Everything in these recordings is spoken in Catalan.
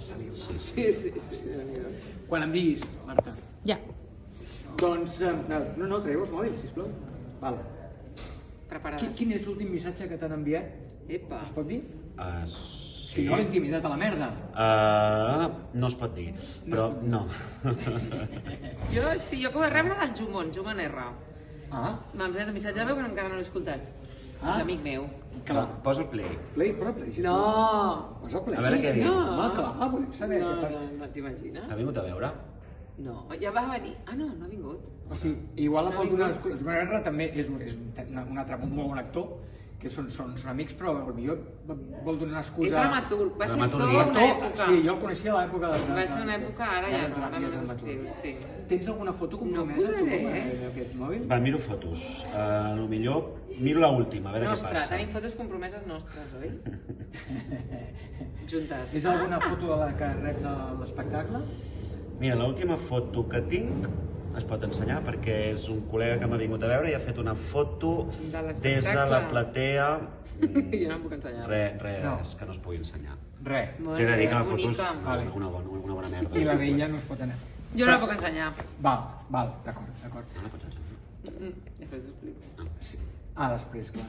saliu. Sí. Quan em diguis, Marta. Ja. Doncs, no, traieu els mòbils, sisplau. Val. Preparades. Quin és l'últim missatge que t'han enviat? Epa. Es pot dir? Sí. Si no, intimitat a la merda. No es pot dir, però no. Jo acabo de rebre del Jumon R. Ah, M'ha enviat un missatge de veu que encara no l'he escoltat. És amic meu. clar. Posa el play. Posa play, sisplau. No! Posa play. A veure què diu. Home, clar, vull saber. No t'imagines? Ha vingut a veure? No, ja va venir. No ha vingut. O sigui, igual em pot donar l'excusa. Joan R també és un altre molt bon actor, que són amics, però potser vol donar una excusa... És dramaturg, va ser actor Dramaturgia. una època. Sí, jo el coneixia a l'època de... Va ser una època, ara ja no escriu, sí. Tens alguna foto compromesa tu amb aquest mòbil? Va, miro fotos. Millor miro l'última, a veure què Nostra, passa. tenim fotos compromeses nostres, oi? Juntes. És alguna foto de la que reps a l'espectacle? Mira, l'última foto que tinc es pot ensenyar perquè és un col·lega que m'ha vingut a veure i ha fet una foto De l'espectacle. des de la platea. Jo no em puc ensenyar. Res que no es pugui ensenyar. Res. T'he de dir que la foto és bonica. una bona merda. I la vella no es pot anar. Jo no la puc ensenyar. Val, d'acord. No la pots ensenyar? Després ho explico. Després, clar.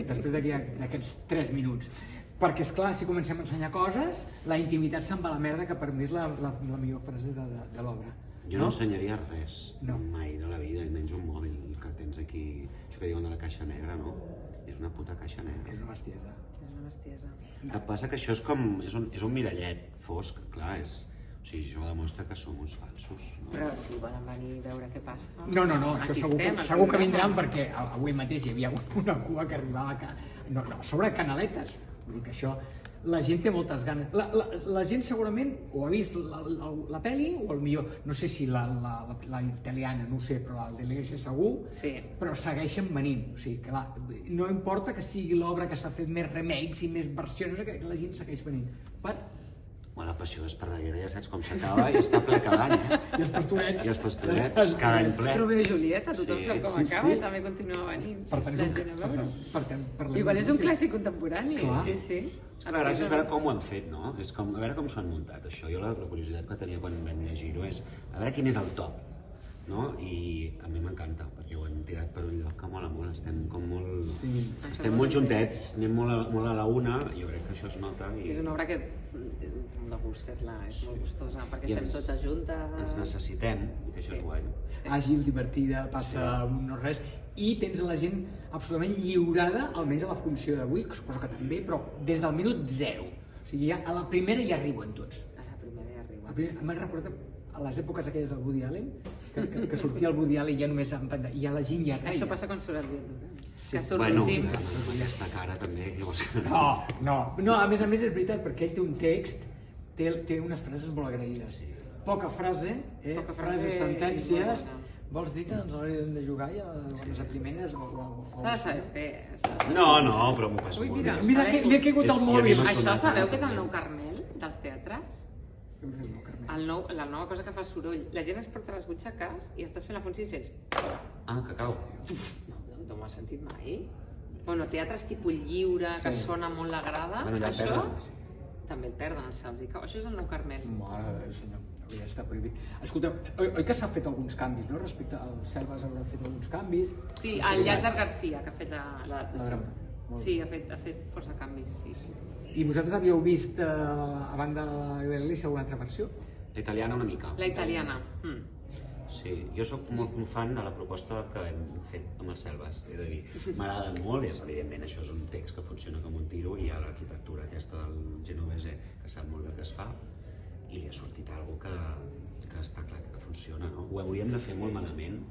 Després d'aquests 3 minuts. Perquè, esclar, si comencem a ensenyar coses, la intimitat se'n va a la merda, que per mi és la millor frase de l'obra. Jo no ensenyaria res, No. mai de la vida, i menys un mòbil que tens aquí, això que diuen de la caixa negra, no? És una puta caixa negra. És una bestiesa. És una bestiesa. El que passa que això és com, és un mirallet fosc, clar, o sigui, això demostra que som uns falsos. No? Però si volen venir a veure què passa... No, això Aquí segur estem, que, al segur que programa. vindran perquè avui mateix hi havia una cua que arribava a sobre canaletes. Vull dir que això, la gent té moltes ganes. La gent segurament o ha vist la pel·li o millor, no sé si la italiana, no ho sé, però la de l'ES segur, Sí. però segueixen venint. O sigui, clar, no importa que sigui l'obra que s'ha fet més remakes i més versions, que la gent segueix venint. Bueno, la passió d'Esparreguera ja saps com s'acaba i està ple cada any, I els pastorets. I els pastorets, cada any ple. Romeo i Julieta, tothom Sí, sap com sí, acaba sí. i també continua venint. Per tant, La gent a veure. parlem Igual és un sí. clàssic contemporani. Clar. Sí. La gràcia és veure com ho han fet, no? És com, a veure com s'ho han muntat, això. Jo la curiositat que tenia quan vam llegir-ho és a veure quin és el top, no? I a mi m'encanta, perquè ho hem tirat per un lloc que mola molt, estem com molt... Sí. Estem molt juntets, anem molt a la una, i jo crec que això es nota. És una obra que de gust fer-la, és molt gustosa, perquè I estem totes juntes. Ens necessitem, i això és guai. Àgil, divertida, passa no res, i tens la gent absolutament lliurada, almenys a la funció d'avui, que suposo que també, però des del minut 0. O sigui, ja a la primera ja arriben tots. A la primera hi arriba. Me'n recordo a les èpoques aquelles del Woody Allen, que sortia el Woody Allen ja només en pantalla, i ja la gent ja reia. Això passa quan surt el vídeo. Sí. Que surt Bueno, Rufim. amb aquesta cara també, llavors... No, a més és veritat, perquè ell té un text, té unes frases molt agraïdes. Poca frase, Poca frase frases, i sentències. molt bona. Vols dir que ens haurem de jugar ja a les primeres? S'ha de saber fer. No, però m'ho passo Ui, molt mira, bé. Mira, li ha caigut el És- mòbil. i a mi m'ha Això sonat, sabeu que és el nou Carmel dels teatres? No, La nova cosa que fa soroll. La gent es porta les butxaques i estàs fent la funció i sents... Ah, cacau. No m'ho has sentit mai? Bueno, teatres tipus lliure, que Sí. sona molt la grada, Bueno, ja el això perden. també el perden els salts. Això és el nou Carmel. Mare de Déu, senyor, hauria d'estar prohibit. Escolteu, oi que s'ha fet alguns canvis, no? Respecte al Selves haurà fet alguns canvis. Sí, el Llàtzer Garcia, que ha fet l'adaptació. La drama. Molt Sí, ha fet força canvis, sí. I vosaltres havíeu vist, a banda de l'Elisa, alguna altra versió? La italiana una mica. La italiana. Sí, jo sóc molt un fan de la proposta que hem fet amb els Selves, he de dir. M'agrada molt, és evidentment això és un text que funciona com un tiro, i hi ha l'arquitectura aquesta del genovese que sap molt bé el que es fa, i li ha sortit alguna que està clar que funciona, no? Ho hauríem de fer molt malament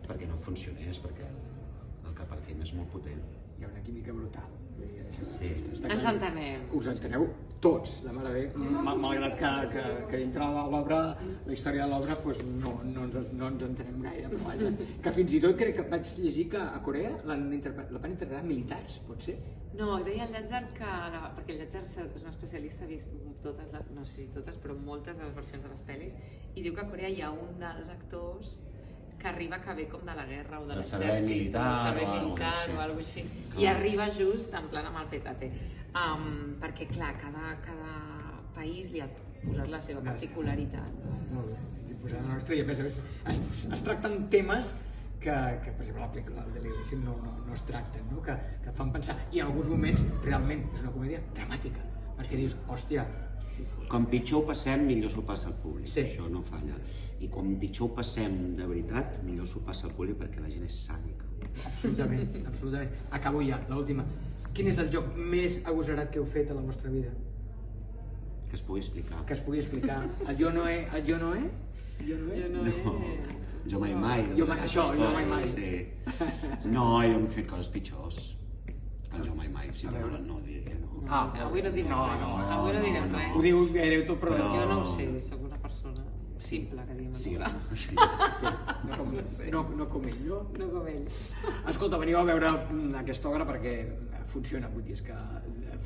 perquè no funcionés, perquè el que partim és molt potent. Hi ha una química brutal. Sí. Ens entenem. Us enteneu tots, de mare bé, malgrat que dintre de l'obra, la història de l'obra, doncs no ens entenem gaire, però vaja. Que fins i tot crec que vaig llegir que a Corea la van interpretar militars, pot ser? No, deia el Llàtzer perquè el Llàtzer és un especialista, ha vist totes, no sé si totes, però moltes de les versions de les pel·lis, i diu que a Corea hi ha un dels actors que arriba que ve com de la guerra o de Del l'exèrcit, servei militar del servei o alguna militar cosa o alguna així. així, Clar. i arriba just en plan amb el petate. Perquè clar, cada país li ha posat la seva particularitat. Molt bé. I posar la nostra, i a més es tracten temes que per exemple, la pel·lícula de l'Ilícit no es tracten, no? Que fan pensar, i en alguns moments realment és una comèdia dramàtica, perquè dius, hòstia, Sí. Com pitjor ho passem, millor s'ho passa al públic, Sí. això no falla. I com pitjor ho passem de veritat, millor s'ho passa al públic perquè la gent és sàdica. absolutament, absolutament. Acabo ja, l'última. Quin és el joc més agosarat que heu fet a la vostra vida? Que es pugui explicar. Que es pugui explicar. El jo no he? El jo no he? No, jo mai mai. Jo mai. Sí. No, jo hem fet coses pitjors. El jo mai, si no, no ho diria, no. Avui no direm res. Avui no direm res. Ho diu gairebé tot, però... Jo no ho sé, sóc una persona simple, que diem. Sí, sí. No com ell, no? No com ell. Escolta, veniu a veure aquesta obra perquè funciona, vull dir, és que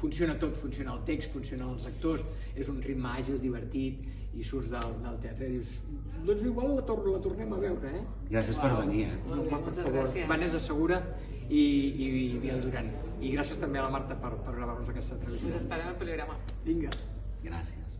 funciona tot, funciona el text, funcionen els actors, és un ritme àgil, divertit, i surts del teatre i dius, doncs igual la tornem a veure, eh? Gràcies per venir, No, per moltes favor, gràcies. Vanessa Segura i Biel Duran. I gràcies també a la Marta per gravar-nos aquesta entrevista. Us esperem al poligrama. Vinga. Gràcies.